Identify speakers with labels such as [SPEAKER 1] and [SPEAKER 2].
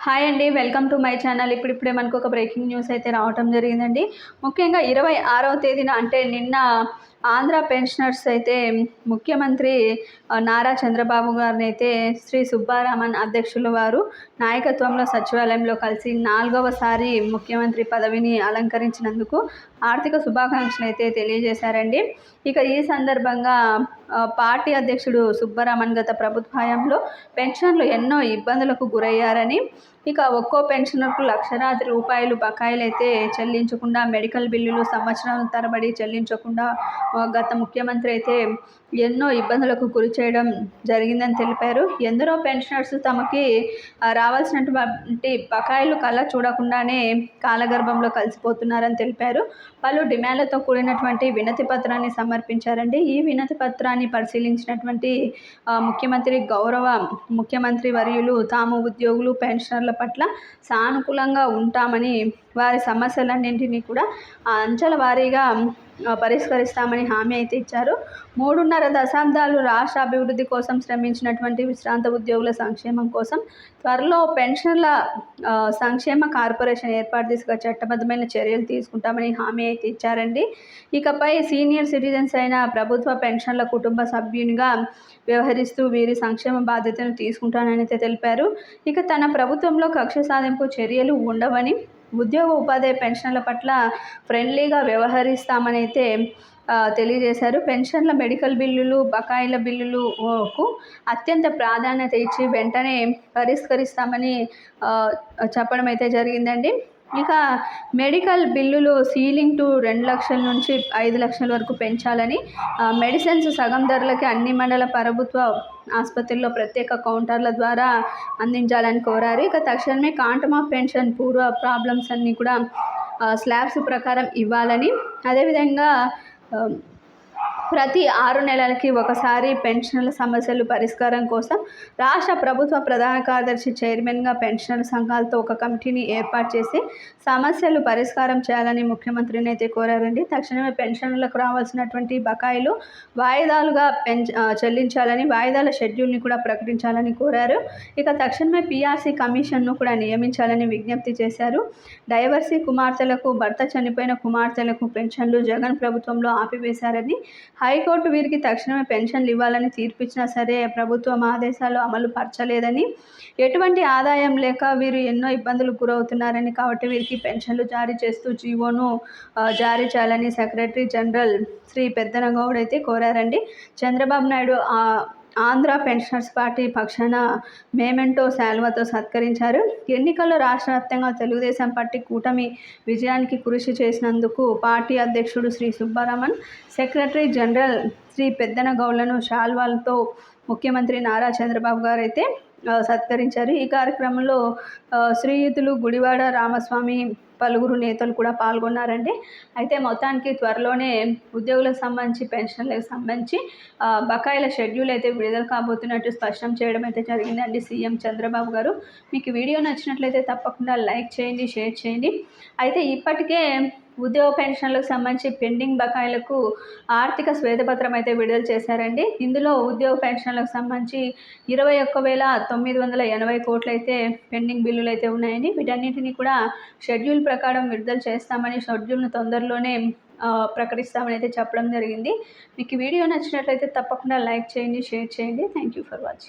[SPEAKER 1] Hi అండి, welcome to my channel. ఇప్పుడిప్పుడే మనకు ఒక బ్రేకింగ్ న్యూస్ అయితే రావటం జరిగిందండి. ముఖ్యంగా 26వ తేదీన అంటే నిన్న ఆంధ్ర పెన్షనర్స్ అయితే ముఖ్యమంత్రి నారా చంద్రబాబు గారిని అయితే శ్రీ సుబ్బారామన్ అధ్యక్షుల వారు నాయకత్వంలో సచివాలయంలో కలిసి 4వసారి ముఖ్యమంత్రి పదవిని అలంకరించినందుకు ఆర్థిక శుభాకాంక్షలు అయితే తెలియజేశారండి. ఇక ఈ సందర్భంగా పార్టీ అధ్యక్షుడు సుబ్బరామన్ గత ప్రభుత్వ హయాంలో పెన్షన్లు ఎన్నో ఇబ్బందులకు గురయ్యారని, ఇక ఒక్కో పెన్షనర్కు లక్షలాది రూపాయలు బకాయిలు అయితే చెల్లించకుండా, మెడికల్ బిల్లులు సంవత్సరం తరబడి చెల్లించకుండా గత ముఖ్యమంత్రి అయితే ఎన్నో ఇబ్బందులకు గురి చేయడం జరిగిందని తెలిపారు. ఎందరో పెన్షనర్స్ తమకి రావాల్సినటువంటి బకాయిలు కళ్ళ చూడకుండానే కాలగర్భంలో కలిసిపోతున్నారని తెలిపారు. పలు డిమాండ్లతో కూడినటువంటి వినతి పత్రాన్ని సమర్పించారండి. ఈ వినతి పత్రాన్ని పరిశీలించినటువంటి గౌరవ ముఖ్యమంత్రి వర్యులు తాము ఉద్యోగులు పెన్షనర్ల పట్ల సానుకూలంగా ఉంటామని, వారి సమస్యలన్నింటినీ కూడా అంచెల వారీగా పరిష్కరిస్తామని హామీ అయితే ఇచ్చారు. 3.5 దశాబ్దాలు రాష్ట్ర అభివృద్ధి కోసం శ్రమించినటువంటి విశ్రాంత ఉద్యోగుల సంక్షేమం కోసం త్వరలో పెన్షన్ల సంక్షేమ కార్పొరేషన్ ఏర్పాటు దిశగా చట్టబద్ధమైన చర్యలు తీసుకుంటామని హామీ అయితే ఇచ్చారండి. ఇకపై సీనియర్ సిటిజన్స్ అయిన ప్రభుత్వ పెన్షన్ల కుటుంబ సభ్యునిగా వ్యవహరిస్తూ వీరి సంక్షేమ బాధ్యతను తీసుకుంటానని అయితే తెలిపారు. ఇక తన ప్రభుత్వంలో కక్ష సాధింపు చర్యలు ఉండవని, ఉద్యోగ ఉపాధ్యాయ పెన్షన్ల పట్ల ఫ్రెండ్లీగా వ్యవహరిస్తామని అయితే తెలియజేశారు. పెన్షన్ల, మెడికల్ బిల్లులు, బకాయిల బిల్లులకు అత్యంత ప్రాధాన్యత ఇచ్చి వెంటనే పరిష్కరిస్తామని చెప్పడం అయితే జరిగిందండి. ఇక మెడికల్ బిల్లులు సీలింగ్ టు 2 లక్షల నుంచి 5 లక్షల వరకు పెంచాలని, మెడిసిన్స్ సగం ధరలకి అన్ని మండల ప్రభుత్వ ఆసుపత్రుల్లో ప్రత్యేక కౌంటర్ల ద్వారా అందించాలని కోరారు. ఇక తక్షణమే క్వాంటమ్ ఆఫ్ పెన్షన్ పూర్వ ప్రాబ్లమ్స్ అన్నీ కూడా స్లాబ్స్ ప్రకారం ఇవ్వాలని, అదేవిధంగా ప్రతి 6 నెలలకి ఒకసారి పెన్షన్ల సమస్యలు పరిష్కారం కోసం రాష్ట్ర ప్రభుత్వ ప్రధాన కార్యదర్శి చైర్మన్గా పెన్షనర్ సంఘాలతో ఒక కమిటీని ఏర్పాటు చేసి సమస్యలు పరిష్కారం చేయాలని ముఖ్యమంత్రిని అయితే కోరారండి. తక్షణమే పెన్షన్లకు రావాల్సినటువంటి బకాయిలు వాయిదాలుగా చెల్లించాలని, వాయిదాల షెడ్యూల్ని కూడా ప్రకటించాలని కోరారు. ఇక తక్షణమే పీఆర్సీ కమిషన్ను కూడా నియమించాలని విజ్ఞప్తి చేశారు. డైవర్సీ కుమార్తెలకు, భర్త చనిపోయిన కుమార్తెలకు పెన్షన్లు జగన్ ప్రభుత్వంలో ఆపివేశారని, హైకోర్టు వీరికి తక్షణమే పెన్షన్లు ఇవ్వాలని తీర్పిచ్చినా సరే ప్రభుత్వం ఆదేశాలు అమలు పరచలేదని, ఎటువంటి ఆదాయం లేక వీరు ఎన్నో ఇబ్బందులకు గురవుతున్నారని, కాబట్టి వీరికి పెన్షన్లు జారీ చేస్తూ జీవోను జారీ చేయాలని సెక్రటరీ జనరల్ శ్రీ పెద్దనగౌడ్ అయితే కోరారండి. చంద్రబాబు నాయుడు ఆంధ్ర పెన్షనర్స్ పార్టీ పక్షాన మేమెంటో శాల్వాతో సత్కరించారు. ఎన్నికల్లో రాష్ట్ర వ్యాప్తంగా తెలుగుదేశం పార్టీ కూటమి విజయానికి కృషి చేసినందుకు పార్టీ అధ్యక్షుడు శ్రీ సుబ్బారామన్, సెక్రటరీ జనరల్ శ్రీ పెద్దనగౌడ్లను శాల్వాలతో ముఖ్యమంత్రి నారా చంద్రబాబు గారు అయితే సత్కరించారు. ఈ కార్యక్రమంలో శ్రీయుతులు గుడివాడ రామస్వామి, పలువురు నేతలు కూడా పాల్గొన్నారండి. అయితే మొత్తానికి త్వరలోనే ఉద్యోగులకు సంబంధించి, పెన్షన్లకు సంబంధించి బకాయిల షెడ్యూల్ అయితే విడుదల కాబోతున్నట్టు స్పష్టం చేయడం అయితే జరిగిందండి సీఎం చంద్రబాబు గారు. మీకు వీడియో నచ్చినట్లయితే తప్పకుండా లైక్ చేయండి, షేర్ చేయండి. అయితే ఇప్పటికే ఉద్యోగ పెన్షన్లకు సంబంధించి పెండింగ్ బకాయిలకు ఆర్థిక శ్వేతపత్రం అయితే విడుదల చేశారండి. ఇందులో ఉద్యోగ పెన్షన్లకు సంబంధించి 21,980 కోట్లు అయితే పెండింగ్ బిల్లులు అయితే ఉన్నాయని, వీటన్నింటినీ కూడా షెడ్యూల్ ప్రకారం విడుదల చేస్తామని, షెడ్యూల్ను తొందరలోనే ప్రకటిస్తామని అయితే చెప్పడం జరిగింది. మీకు వీడియో నచ్చినట్లయితే తప్పకుండా లైక్ చేయండి, షేర్ చేయండి. Thank you for watching.